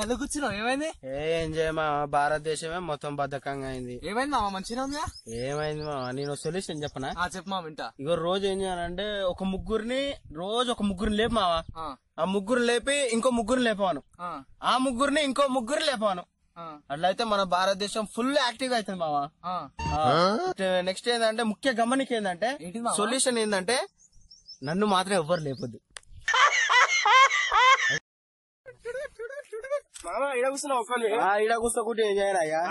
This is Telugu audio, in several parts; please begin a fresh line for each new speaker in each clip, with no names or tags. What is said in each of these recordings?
నన్ను కూర్చున్నావు ఏమైంది?
ఏం చేయమా భారతదేశమే మొత్తం బద్ధకంగా అయింది.
ఏమైంది మామ? మంచిగా ఉందా?
ఏమైంది మా నేను సొల్యూషన్ చెప్పనా?
చెప్పు మా వింటా.
ఇగో రోజు ఏం చేయాలంటే ఒక ముగ్గురిని లేపు మావా. ఆ ముగ్గురు లేపి ఇంకో ముగ్గురు లేపాను, ఆ ముగ్గురిని ఇంకో ముగ్గురు లేపాను. అట్లయితే మన భారతదేశం ఫుల్ యాక్టివ్ అవుతుంది మావా. నెక్స్ట్ ఏంటంటే ముఖ్య గమనిక ఏంటంటే సొల్యూషన్ ఏంటంటే నన్ను మాత్రం ఎవ్వరు లేపొద్దు.
ఈడ కూర్చోకుంటే ఏం చేయరయ్యా?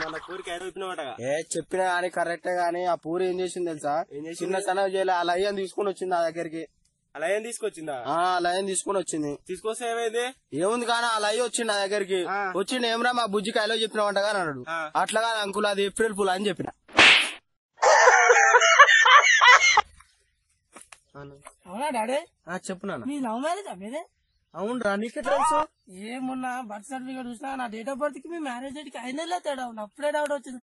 మన పూరికి ఐదు చెప్పినవాటగా.
చెప్పినా గానీ కరెక్టే గానీ ఆ పూరి ఏం చేసింది తెలుసా? చిన్న సన్న చేయలే, ఆ లయ్యని తీసుకుని వచ్చింది నా దగ్గరికి.
అలా ఏం తీసుకొచ్చిందా?
లయ్యని తీసుకుని వచ్చింది.
తీసుకొస్తే ఏమైంది?
ఏముంది కానీ ఆ లయ్య వచ్చింది నా దగ్గరికి. వచ్చింది ఏమరా మా బుజ్జికి ఐలో చెప్పినవాటగా అన్నాడు. అట్లాగా అంకుల్ అది ఏప్రిల్ ఫుల్ అని చెప్పిన.
అవునా డాడీ?
చెప్పున్నా.
నీ లవ్ మ్యారేజ్ మీదే?
అవునరా, నీకెట్లా తెలుసు?
ఏమున్నా బర్త్ సర్టిఫికేట్ చూసినా నా డేట్ ఆఫ్ బర్త్ కి మీ మ్యారేజ్ డేట్ కి 5 నెలలే తేడా ఉంది. అప్పుడే డౌట్ వచ్చింది.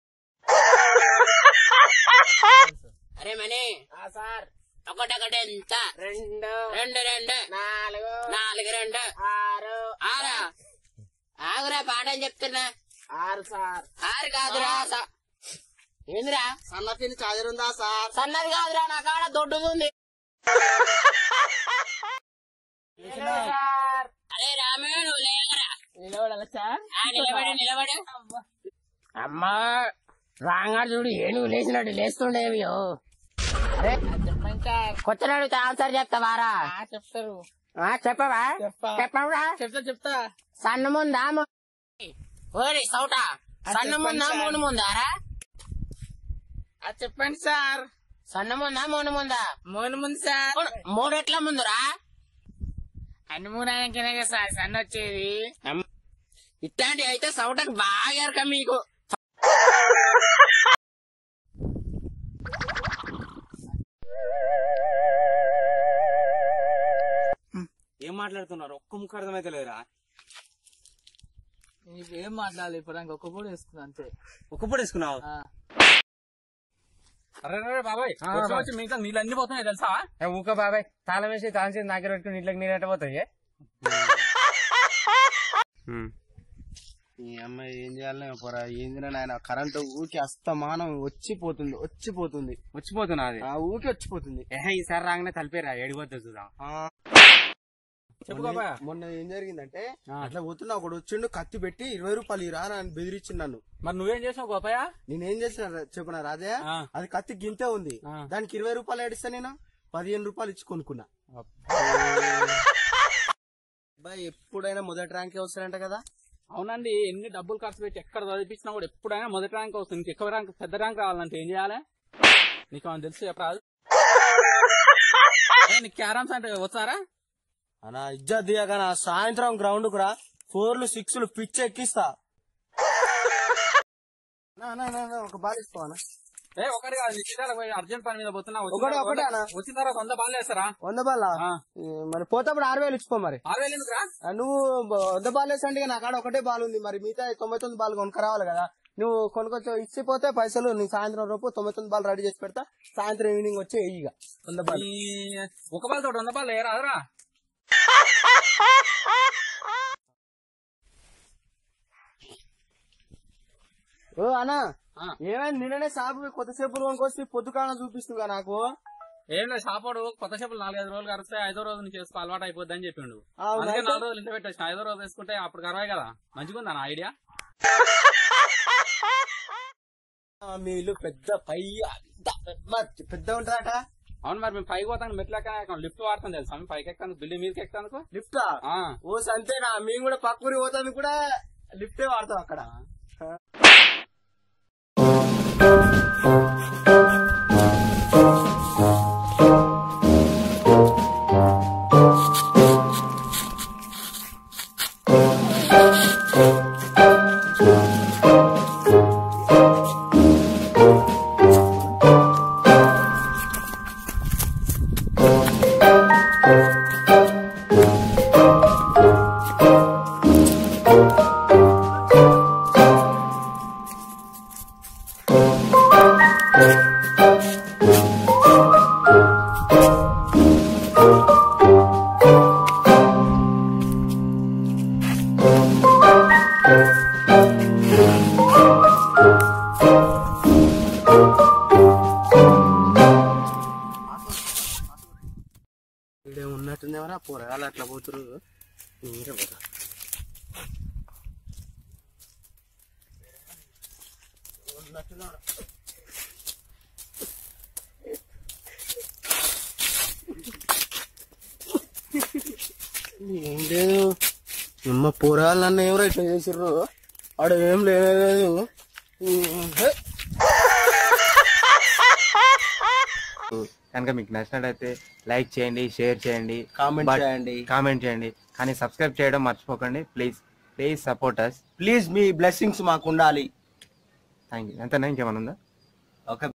అరే మనీ సార్, ఒకటొకటి ఎంత? 2 2 2 4 4 2 6 6. ఆగురా, పాఠం చెప్తున్నా. 6 సార్. 6 కాదురా. ఏందిరా?
సన్నపిని చార్జర్ ఉందా సార్?
సన్నది కాదురా, నా కాడ దొడ్డుది ఉంది. అరే రాము, నువ్వు లేవరా.
నిలబడాలా సార్?
నిలబడు. అమ్మా రాంగాడు చూడు, ఏనుగు లేచినట్టు లేస్తుండేవియో. అరే కొత్త అడిగితే ఆన్సర్ చెప్తావారా?
చెప్తారు.
చెప్పవా? చెప్పవా?
చెప్తా.
సన్న ముందా ఓరి సౌట, సన్న ముందా మూడు ముందారా?
చెప్పండి సార్.
సన్న ముందా మూడు ముందా?
మూడు ముందు సార్.
3 ఎట్లా ముందురా?
అన్ని 3 అయినాకనే కదా సార్ సన్న వచ్చేది.
ఇట్లాంటి అయితే సౌటకు బాగా ఎరక మీకు.
ఏం మాట్లాడుతున్నారు? ఒక్క ముక్క అర్థమైతే లేదురా.
ఏం మాట్లాడాలి ఇప్పుడు? ఒక్క పూట వేసుకున్నా అంతే.
ఒక్క పూట వేసుకున్నావు?
అరే బాబాయ్, వచ్చి మిగతా నీళ్ళు అన్ని పోతున్నాయి తెలుసా?
ఊక బాబాయ్, తాళం వేసి తాళం చేసి దగ్గర పెట్టుకుని నీళ్ళకి నీళ్ళు పోతాయి. ఈ అమ్మాయి ఏం చేయాలనే పోరా, ఏంది నాయన కరెంటు ఊకి అస్తమానం వచ్చిపోతున్నది. ఊకి వచ్చిపోతుంది.
ఈసారి రాగానే తలిపేరా, ఏడిపోతుంది చూద్దాం.
మొన్న ఏం జరిగిందంటే అట్లా పోతున్నా, ఒకడు వచ్చిండు కత్తి పెట్టి 20 రూపాయలు ఇరా అని బెదిరించిండు నన్ను.
మరి నువ్వేం చేసావు గోపయ్య?
నేనేం చేసిన చెప్పిన రాజయ్య, అది కత్తి గింతే ఉంది, దానికి 20 రూపాయలు ఏడిస్తా నేను 15 రూపాయలు ఇచ్చి కొనుక్కున్నా. అబ్బాయి ఎప్పుడైనా మొదటి ర్యాంకే వస్తారంట కదా?
అవునండి, ఎన్ని డబ్బులు ఖర్చు పెట్టి ఎక్కడ చదివించినా కూడా ఎప్పుడైనా మొదటి ర్యాంక్ వస్తుంది. నీకు ఎక్కువ ర్యాంక్, పెద్ద ర్యాంక్ రావాలంటే ఏం చేయాలి? నీకు ఏమైనా తెలుసు చెప్పరాదు? నీకు క్యారమ్స్ అంటే వచ్చారా?
అనా ఇజ్జత్ దియగా సాయంత్రం గ్రౌండ్ కు రా, 4లు 6లు పిచ్ ఎక్కిస్తా. ఒక బాల్ ఇస్తావా?
ఒకటి కాదు, పోయి అర్జెంట్ పని మీద పోతున్నా.
వచ్చిన
తర్వాత 100 బాల్ వేస్తారా?
100 బాల్ మరి పోతాప్పుడు 6000 ఇచ్చుకో. మరి
6000 ఎందుకురా?
నువ్వు 100 బాల్ వేసంటే నా కాడ ఒకటే బాల్ ఉంది, మరి మిగతా 99 బాల్ కొనుక్కరావాలి కదా. నువ్వు కొనుకొచ్చి ఇచ్చిపోతే పైసలు నీ సాయంత్రం రూపు 99 బాల్ రెడీ చేసి పెడతా. సాయంత్రం ఈవినింగ్ వచ్చి ఇక 100 బాల్.
ఒక బాల్ తోటి 100 బాల్ రాదురా?
ఓ అన్నా, ఏమైంది? నిన్ననే షాపు కొత్తసేపులు కొనుకొచ్చి పొద్దుకాన చూపిస్తుగా నాకు.
ఏం లేదు, షాపోడు కొత్త చేపలు 4-5 రోజులు కరిస్తే 5వ రోజు నుంచి వేసుకో, అలవాటు అయిపోద్ది అని చెప్పిండు. 4 రోజులు ఇంట్లో పెట్టేసిన, 5వ రోజు వేసుకుంటే అప్పుడు కరవాయి కదా. మంచిగా ఉందా నా ఐడియా?
మీ ఇల్లు పెద్ద ఉంటుందట.
అవును, మరి మేము పైకి పోతాను, మెట్లెక్క లిఫ్ట్ వాడతాను తెలుసా? మేము పైకి ఎక్కాను, బిల్డింగ్ మీదకి ఎక్కాను.
లిఫ్ట్? ఓ అంతేనా? మేము కూడా పక్కూరి పోతాను కూడా లిఫ్టే వాడతాం అక్కడ. ఏంద్రా పోరగాళ్ళు అట్లా పోతురు మీరే పోతా ఏం లేదు అమ్మ పోరాలన్న ఎవరో ఇట్లా చేసిర్రు ఆడ ఏం లేదు
కనుక మీకు నచ్చినట్లయితే లైక్ చేయండి, షేర్ చేయండి,
కామెంట్
చేయండి. కానీ సబ్స్క్రైబ్ చేయడం మర్చిపోకండి. Please support us.
ప్లీజ్ మీ బ్లెస్సింగ్స్ మాకు ఉండాలి.
Thank you. అంతేనా, ఇంకేమైనా ఉందా?
ఓకే.